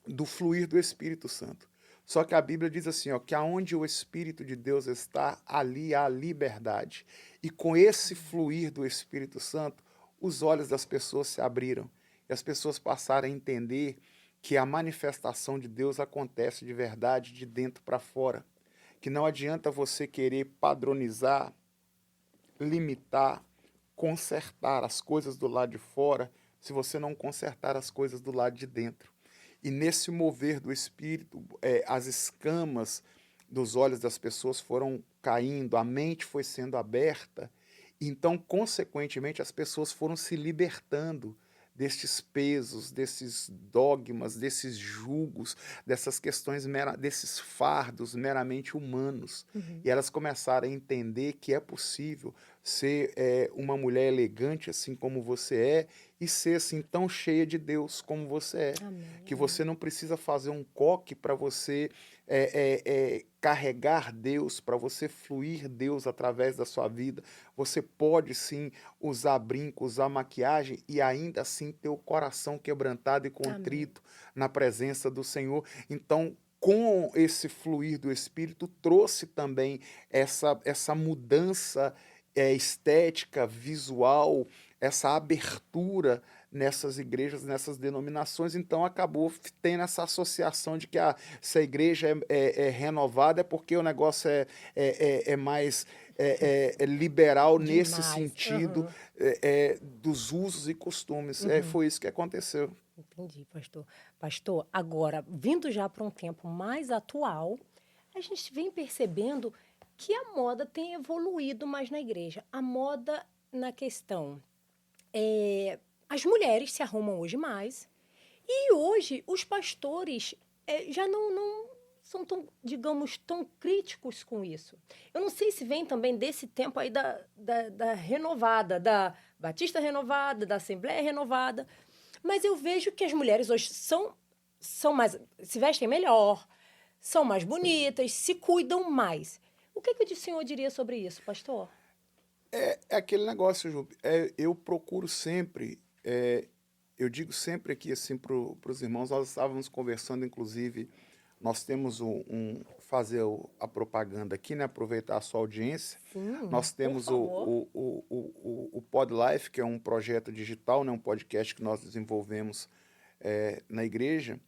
do fluir do Espírito Santo. Só que a Bíblia diz assim, ó, que aonde o Espírito de Deus está, ali há liberdade. E com esse fluir do Espírito Santo, os olhos das pessoas se abriram e as pessoas passaram a entender que a manifestação de Deus acontece de verdade de dentro para fora, que não adianta você querer padronizar, limitar, consertar as coisas do lado de fora, se você não consertar as coisas do lado de dentro. E nesse mover do Espírito, as escamas dos olhos das pessoas foram caindo, a mente foi sendo aberta, então, consequentemente, as pessoas foram se libertando destes pesos, desses dogmas, desses julgos, dessas questões, desses fardos meramente humanos. Uhum. E elas começaram a entender que é possível ser uma mulher elegante assim como você é e ser assim tão cheia de Deus como você é. Amém. Que você não precisa fazer um coque para você carregar Deus, para você fluir Deus através da sua vida. Você pode sim usar brinco, usar maquiagem e ainda assim ter o coração quebrantado e Amém. contrito na presença do Senhor. Então, com esse fluir do Espírito, trouxe também essa mudança estética, visual, essa abertura nessas igrejas, nessas denominações. Então, acabou tendo essa associação de que se a igreja é renovada é porque o negócio é mais liberal nesse Demais. sentido Aham. dos usos e costumes. Uhum. Foi isso que aconteceu. Entendi, pastor. Pastor, agora, vindo já para um tempo mais atual, a gente vem percebendo que a moda tem evoluído mais na igreja. A moda na questão. As mulheres se arrumam hoje mais. E hoje os pastores já não são tão, digamos, tão críticos com isso. Eu não sei se vem também desse tempo aí da renovada, da Batista renovada, da Assembleia renovada. Mas eu vejo que as mulheres hoje são mais, se vestem melhor, são mais bonitas, se cuidam mais. O que o senhor diria sobre isso, pastor? É aquele negócio, Ju. Eu procuro sempre, eu digo sempre aqui assim para os irmãos, nós estávamos conversando, inclusive, nós temos fazer a propaganda aqui, né? Aproveitar a sua audiência. Sim, Nós por temos favor. o PodLife, que é um projeto digital, né? Um podcast que nós desenvolvemos na igreja.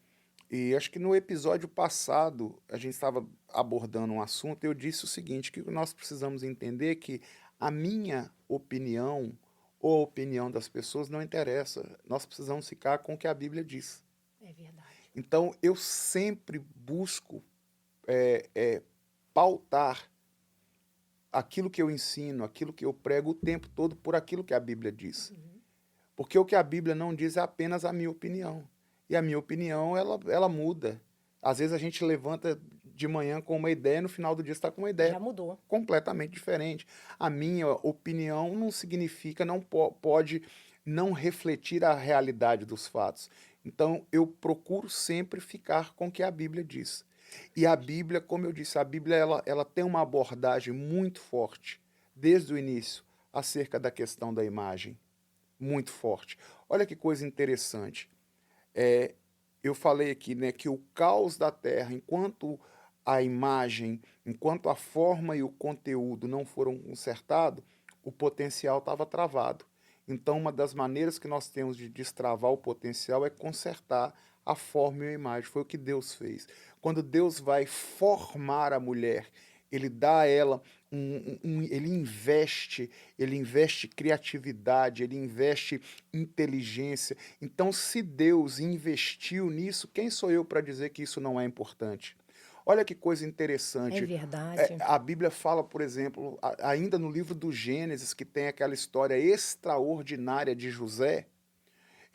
E acho que no episódio passado a gente estava abordando um assunto e eu disse o seguinte, que nós precisamos entender que a minha opinião ou a opinião das pessoas não interessa. Nós precisamos ficar com o que a Bíblia diz. É verdade. Então, eu sempre busco pautar aquilo que eu ensino, aquilo que eu prego o tempo todo por aquilo que a Bíblia diz. Porque o que a Bíblia não diz é apenas a minha opinião. E a minha opinião, ela muda. Às vezes a gente levanta de manhã com uma ideia e no final do dia está com uma ideia Já mudou. completamente diferente. A minha opinião não significa, não pode não refletir a realidade dos fatos. Então, eu procuro sempre ficar com o que a Bíblia diz. E a Bíblia, como eu disse, a Bíblia ela tem uma abordagem muito forte, desde o início, acerca da questão da imagem. Muito forte. Olha que coisa interessante. Eu falei aqui, né, que o caos da terra, enquanto a imagem, enquanto a forma e o conteúdo não foram consertados, o potencial estava travado. Então, uma das maneiras que nós temos de destravar o potencial é consertar a forma e a imagem. Foi o que Deus fez. Quando Deus vai formar a mulher, ele dá a ela ele investe criatividade, ele investe inteligência. Então, se Deus investiu nisso, quem sou eu para dizer que isso não é importante? Olha que coisa É interessante. verdade. A Bíblia fala, por exemplo, ainda no livro do Gênesis, que tem aquela história extraordinária de José,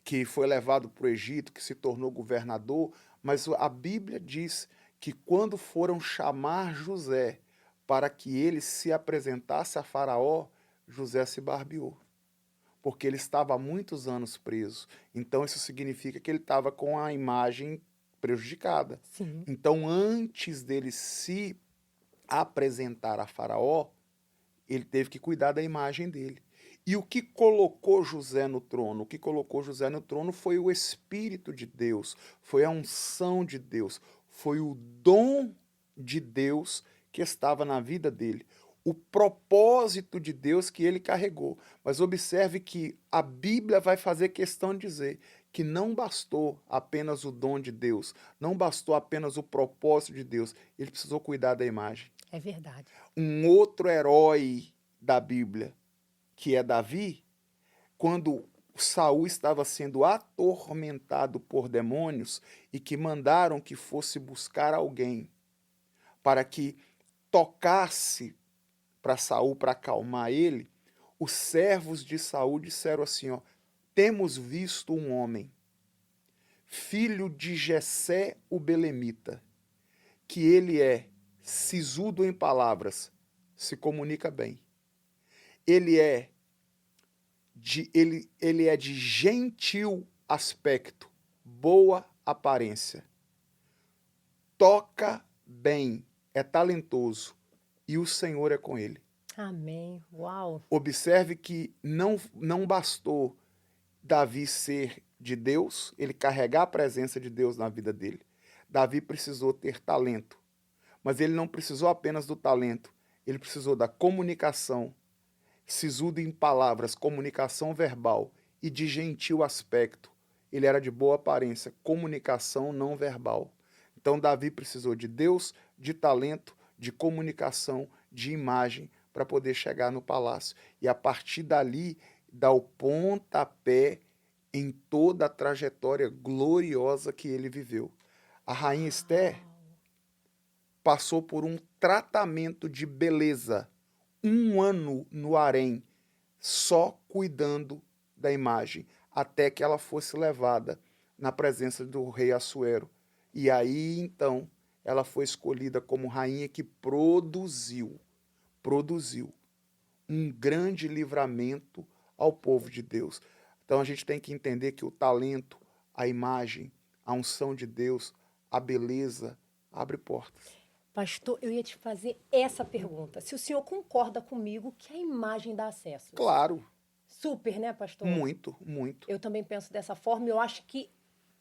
que foi levado para o Egito, que se tornou governador, mas a Bíblia diz que quando foram chamar José para que ele se apresentasse a Faraó, José se barbeou, porque ele estava há muitos anos preso. Então isso significa que ele estava com a imagem prejudicada. Sim. Então, antes dele se apresentar a Faraó, ele teve que cuidar da imagem dele. E o que colocou José no trono? O que colocou José no trono foi o Espírito de Deus, foi a unção de Deus, foi o dom de Deus que estava na vida dele, o propósito de Deus que ele carregou. Mas observe que a Bíblia vai fazer questão de dizer que não bastou apenas o dom de Deus, não bastou apenas o propósito de Deus, ele precisou cuidar da imagem. É verdade. Um outro herói da Bíblia, que é Davi, quando Saul estava sendo atormentado por demônios e que mandaram que fosse buscar alguém para que tocasse para Saul para acalmar ele, os servos de Saul disseram assim, ó: temos visto um homem, filho de Jessé o belemita, que ele é sisudo em palavras, se comunica bem. Ele é de gentil aspecto, boa aparência. Toca bem, é talentoso, e o Senhor é com ele. Amém. Uau. Observe que não bastou Davi ser de Deus, ele carregar a presença de Deus na vida dele. Davi precisou ter talento, mas ele não precisou apenas do talento, ele precisou da comunicação, sisudo em palavras, comunicação verbal e de gentil aspecto. Ele era de boa aparência, comunicação não verbal. Então Davi precisou de Deus, de talento, de comunicação, de imagem para poder chegar no palácio. E a partir dali, dá o pontapé em toda a trajetória gloriosa que ele viveu. A rainha Esther passou por um tratamento de beleza, 1 ano no harém, só cuidando da imagem, até que ela fosse levada na presença do rei Assuero. E aí, então, ela foi escolhida como rainha que produziu um grande livramento ao povo de Deus. Então a gente tem que entender que o talento, a imagem, a unção de Deus, a beleza, abre portas. Pastor, eu ia te fazer essa pergunta. Se o senhor concorda comigo que a imagem dá acesso? Claro. Super, né, pastor? Muito, muito. Eu também penso dessa forma. Eu acho que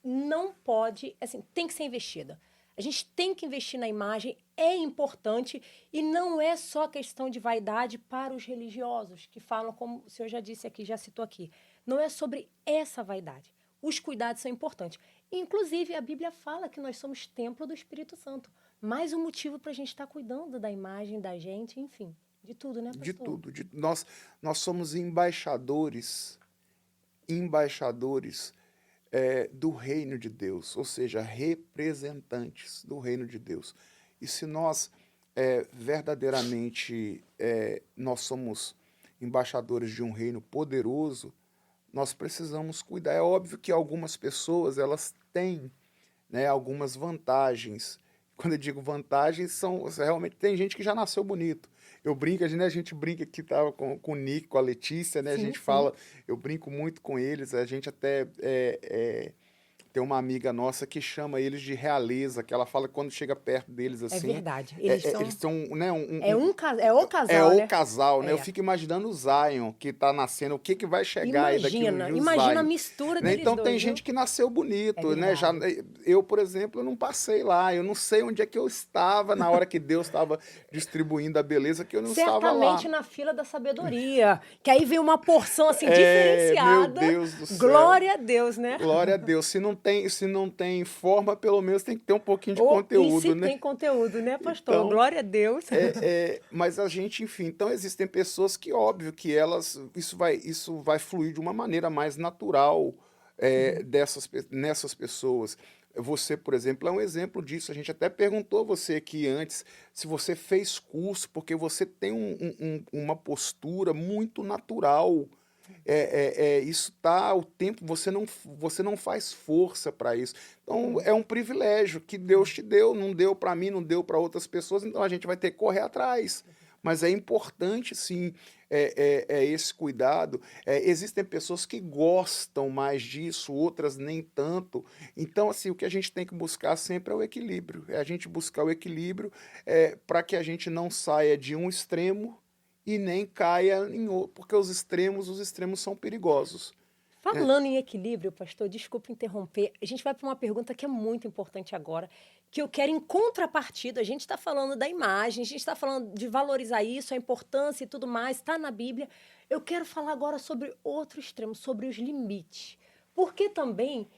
não pode, assim, tem que ser investida. A gente tem que investir na imagem, é importante, e não é só questão de vaidade para os religiosos, que falam, como o senhor já disse aqui, já citou aqui. Não é sobre essa vaidade. Os cuidados são importantes. Inclusive, a Bíblia fala que nós somos templo do Espírito Santo. Mais um motivo para a gente estar cuidando da imagem da gente, enfim, de tudo, né, pastor? De tudo. Nós somos embaixadores do reino de Deus, ou seja, representantes do reino de Deus. E se nós verdadeiramente nós somos embaixadores de um reino poderoso, nós precisamos cuidar. É óbvio que algumas pessoas elas têm, né, algumas vantagens. Quando eu digo vantagens, realmente tem gente que já nasceu bonito. Eu brinco, a gente brinca aqui, tava com o Nick, com a Letícia, né? A Sim, gente sim. fala, eu brinco muito com eles, a gente até tem uma amiga nossa que chama eles de realeza, que ela fala que quando chega perto deles É assim, verdade. Eles são, né, É o casal, é o né? casal, né? Eu É. fico imaginando o Zion que tá nascendo, o que que vai chegar aí daqui uns dias, o Imagina a Zion. mistura Né? deles Então dois, tem viu? gente que nasceu bonito, É né? verdade. Eu, por exemplo, eu não passei lá, eu não sei onde é que eu estava na hora que Deus estava distribuindo a beleza, que eu não estava lá. Certamente na fila da sabedoria, que aí vem uma porção assim Meu diferenciada. Deus do céu. Glória a Deus, né? Glória a Deus. Se não tem forma, pelo menos tem que ter um pouquinho de E conteúdo, se né? tem conteúdo, né, pastor? Então, Glória a Deus. mas a gente, enfim, então existem pessoas que, óbvio, que isso vai fluir de uma maneira mais natural nessas pessoas. Você, por exemplo, é um exemplo disso. A gente até perguntou a você aqui antes se você fez curso, porque você tem uma postura muito natural. Isso tá o tempo, você não faz força para isso. Então é um privilégio que Deus te deu, não deu para mim, não deu para outras pessoas, então a gente vai ter que correr atrás. Mas é importante, sim, esse cuidado. Existem pessoas que gostam mais disso, outras nem tanto. Então, assim, o que a gente tem que buscar sempre é o equilíbrio. É a gente buscar o equilíbrio para que a gente não saia de um extremo e nem caia em outro, porque os extremos são perigosos. Falando em equilíbrio, pastor, desculpe interromper, a gente vai para uma pergunta que é muito importante agora, que eu quero em contrapartida. A gente está falando da imagem, a gente está falando de valorizar isso, a importância e tudo mais, está na Bíblia. Eu quero falar agora sobre outro extremo, sobre os limites. Porque também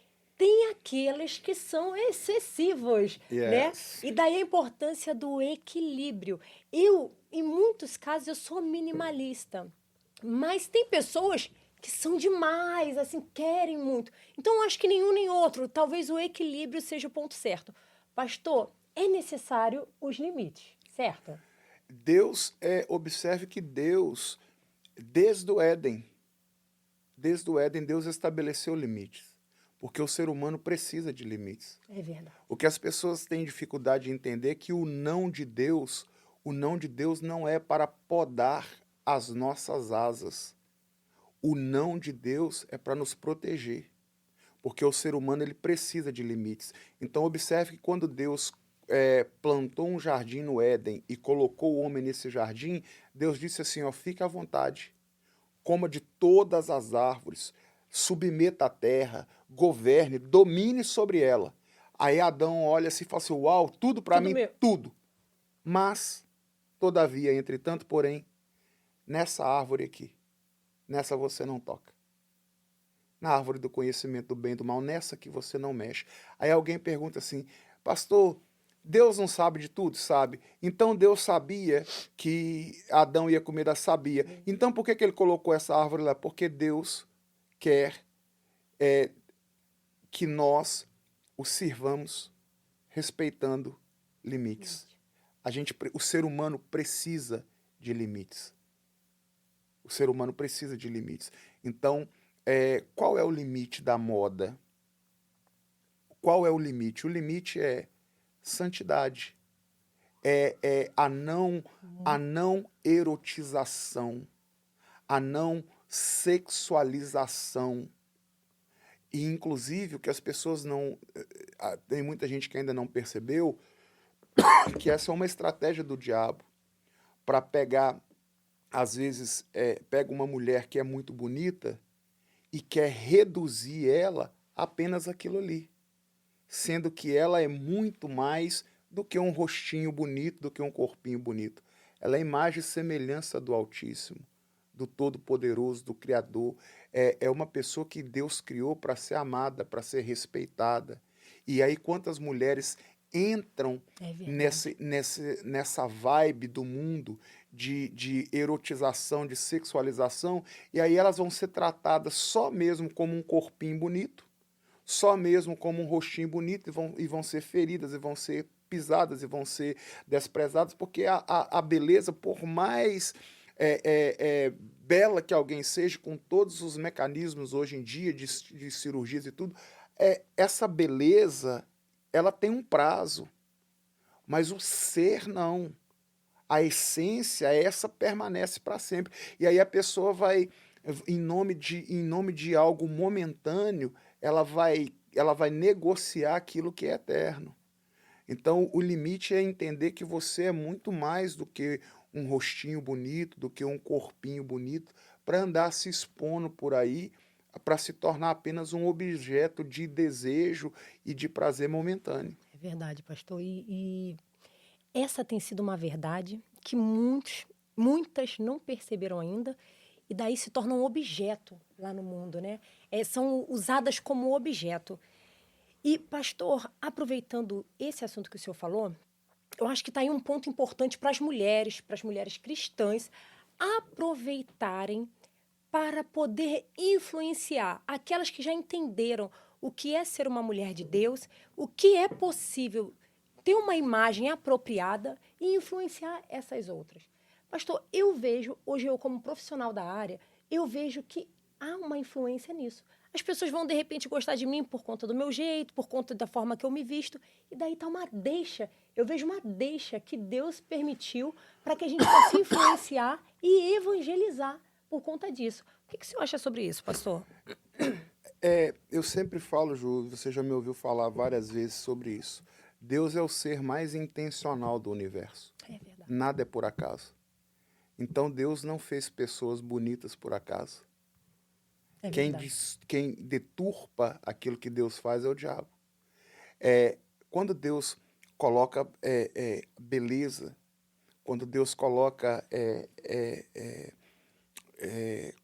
tem aqueles que são excessivos, né? Yes. E daí a importância do equilíbrio. Eu, em muitos casos, eu sou minimalista, mas tem pessoas que são demais, assim, querem muito. Então, eu acho que nenhum nem outro. Talvez o equilíbrio seja o ponto certo. Pastor, é necessário os limites, certo? Observe que Deus, desde o Éden, Deus estabeleceu limites, porque o ser humano precisa de limites. É verdade. O que as pessoas têm dificuldade de entender é que o não de Deus não é para podar as nossas asas. O não de Deus é para nos proteger, porque o ser humano ele precisa de limites. Então observe que quando Deus plantou um jardim no Éden e colocou o homem nesse jardim, Deus disse assim, ó, fique à vontade, coma de todas as árvores, submeta a terra, governe, domine sobre ela. Aí Adão olha assim e fala assim, uau, tudo para Tudo mim, meu. tudo. Mas, todavia, entretanto, porém, nessa árvore aqui, nessa você não toca. Na árvore do conhecimento do bem e do mal, nessa que você não mexe. Aí alguém pergunta assim, pastor, Deus não sabe de tudo? Sabe. Então Deus sabia que Adão ia comer da sabia. Então por que ele colocou essa árvore lá? Porque Deus quer que nós o sirvamos respeitando limites. O ser humano precisa de limites. O ser humano precisa de limites. Então, qual é o limite da moda? Qual é o limite? O limite é santidade. A não erotização, a não sexualização. E, inclusive, o que as pessoas não... Tem muita gente que ainda não percebeu que essa é uma estratégia do diabo para pegar, às vezes, pega uma mulher que é muito bonita e quer reduzir ela apenas aquilo ali, sendo que ela é muito mais do que um rostinho bonito, do que um corpinho bonito. Ela é imagem e semelhança do Altíssimo, do Todo-Poderoso, do Criador. É uma pessoa que Deus criou para ser amada, para ser respeitada. E aí quantas mulheres entram nessa vibe do mundo de erotização, de sexualização, e aí elas vão ser tratadas só mesmo como um corpinho bonito, só mesmo como um rostinho bonito, e vão ser feridas, e vão ser pisadas, e vão ser desprezadas, porque a beleza, por mais bela que alguém seja, com todos os mecanismos hoje em dia de cirurgias e tudo, essa beleza, ela tem um prazo, mas o ser não. A essência, essa permanece para sempre. E aí a pessoa vai, em nome de algo momentâneo, ela vai negociar aquilo que é eterno. Então, o limite é entender que você é muito mais do que um rostinho bonito, do que um corpinho bonito, para andar se expondo por aí, para se tornar apenas um objeto de desejo e de prazer momentâneo. É verdade, pastor. E essa tem sido uma verdade que muitas não perceberam ainda, e daí se tornam um objeto lá no mundo, né? São usadas como objeto. E, pastor, aproveitando esse assunto que o senhor falou, eu acho que está aí um ponto importante para as mulheres cristãs, aproveitarem para poder influenciar aquelas que já entenderam o que é ser uma mulher de Deus, o que é possível ter uma imagem apropriada e influenciar essas outras. Pastor, eu vejo, hoje eu como profissional da área, eu vejo que há uma influência nisso. As pessoas vão, de repente, gostar de mim por conta do meu jeito, por conta da forma que eu me visto, e daí está uma deixa. Eu vejo uma deixa que Deus permitiu para que a gente possa influenciar e evangelizar por conta disso. O que o senhor acha sobre isso, pastor? Eu sempre falo, Ju, você já me ouviu falar várias vezes sobre isso. Deus é o ser mais intencional do universo. É verdade. Nada é por acaso. Então Deus não fez pessoas bonitas por acaso. É Quem, verdade. quem deturpa aquilo que Deus faz é o diabo. Quando Deus coloca beleza, quando Deus coloca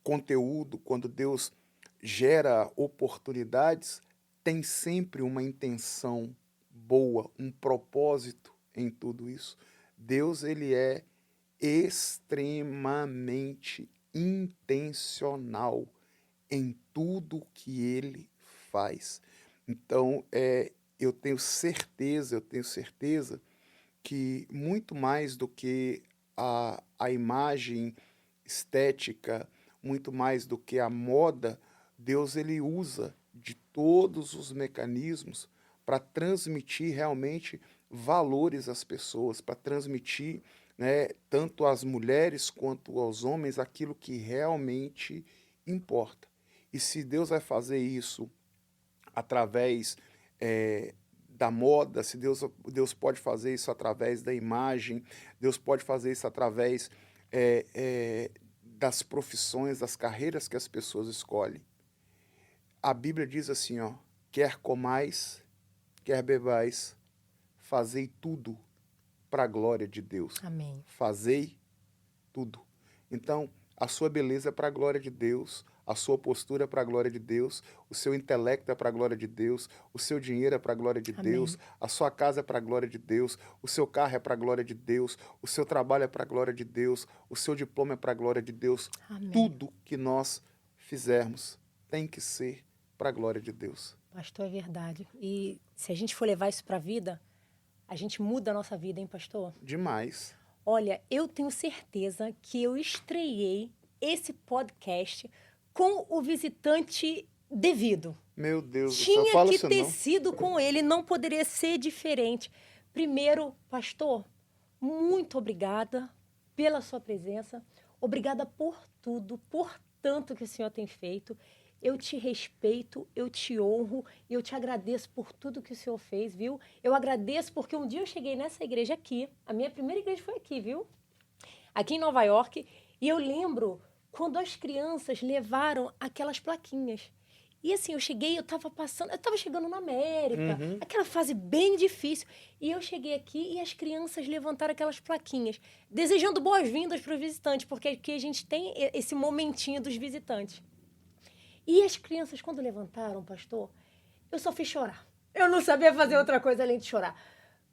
conteúdo, quando Deus gera oportunidades, tem sempre uma intenção boa, um propósito em tudo isso. Deus, ele é extremamente intencional em tudo que ele faz. Então, eu tenho certeza que muito mais do que a imagem estética, muito mais do que a moda, Deus, ele usa de todos os mecanismos para transmitir realmente valores às pessoas, para transmitir, né, tanto às mulheres quanto aos homens aquilo que realmente importa. E se Deus vai fazer isso através da moda, se Deus pode fazer isso através da imagem, Deus pode fazer isso através das profissões, das carreiras que as pessoas escolhem. A Bíblia diz assim, ó, quer comais, quer bebais, fazei tudo para a glória de Deus. Amém. Fazei tudo. Então, a sua beleza é para a glória de Deus, a sua postura é para a glória de Deus, o seu intelecto é para a glória de Deus, o seu dinheiro é para a glória de Amém. Deus, a sua casa é para a glória de Deus, o seu carro é para a glória de Deus, o seu trabalho é para a glória de Deus, o seu diploma é para a glória de Deus. Amém. Tudo que nós fizermos tem que ser para a glória de Deus. Pastor, é verdade. E se a gente for levar isso para a vida, a gente muda a nossa vida, hein, pastor? Demais. Olha, eu tenho certeza que eu estreiei esse podcast com o visitante devido. Meu Deus do céu, Tinha fala que isso ter não. sido com ele, não poderia ser diferente. Primeiro, pastor, muito obrigada pela sua presença. Obrigada por tudo, por tanto que o senhor tem feito. Eu te respeito, eu te honro e eu te agradeço por tudo que o senhor fez, viu? Eu agradeço porque um dia eu cheguei nessa igreja aqui, a minha primeira igreja foi aqui, viu? Aqui em Nova York, e eu lembro quando as crianças levaram aquelas plaquinhas. E assim, eu cheguei, eu estava chegando na América, aquela fase bem difícil. E eu cheguei aqui e as crianças levantaram aquelas plaquinhas, desejando boas-vindas para os visitantes, porque aqui a gente tem esse momentinho dos visitantes. E as crianças, quando levantaram, pastor, eu só fiz chorar. Eu não sabia fazer outra coisa além de chorar.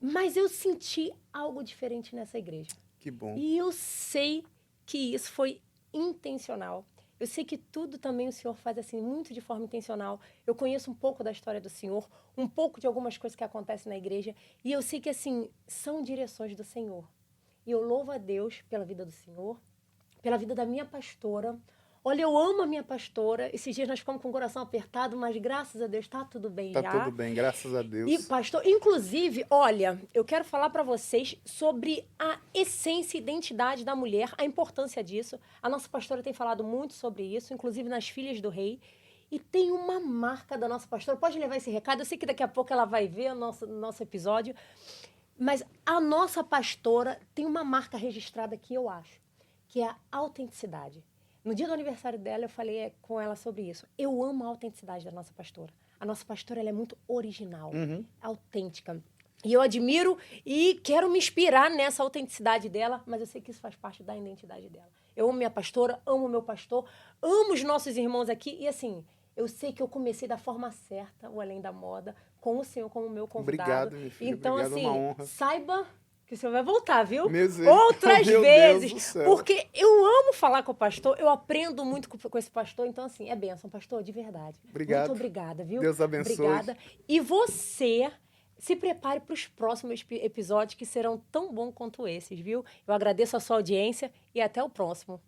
Mas eu senti algo diferente nessa igreja. Que bom. E eu sei que isso foi intencional. Eu sei que tudo também o Senhor faz assim, muito de forma intencional. Eu conheço um pouco da história do Senhor, um pouco de algumas coisas que acontecem na igreja. E eu sei que, assim, são direções do Senhor. E eu louvo a Deus pela vida do Senhor, pela vida da minha pastora. Olha, eu amo a minha pastora. Esses dias nós ficamos com o coração apertado, mas graças a Deus tá tudo bem já. Tá tudo bem, graças a Deus. E, pastor, inclusive, olha, eu quero falar para vocês sobre a essência e identidade da mulher, a importância disso. A nossa pastora tem falado muito sobre isso, inclusive nas Filhas do Rei. E tem uma marca da nossa pastora. Pode levar esse recado? Eu sei que daqui a pouco ela vai ver o nosso episódio. Mas a nossa pastora tem uma marca registrada que eu acho, que é a autenticidade. No dia do aniversário dela, eu falei com ela sobre isso. Eu amo a autenticidade da nossa pastora. A nossa pastora, ela é muito original, autêntica. E eu admiro e quero me inspirar nessa autenticidade dela, mas eu sei que isso faz parte da identidade dela. Eu amo minha pastora, amo meu pastor, amo os nossos irmãos aqui. E assim, eu sei que eu comecei da forma certa, o Além da Moda, com o senhor como meu convidado. Obrigado, minha filha. Então, obrigado, assim, é uma honra. saiba que o senhor vai voltar, viu? Outras vezes. Porque eu amo falar com o pastor, eu aprendo muito com esse pastor. Então, assim, é bênção, pastor, de verdade. Obrigado. Muito obrigada, viu? Deus abençoe. Obrigada. E você se prepare para os próximos episódios que serão tão bons quanto esses, viu? Eu agradeço a sua audiência e até o próximo.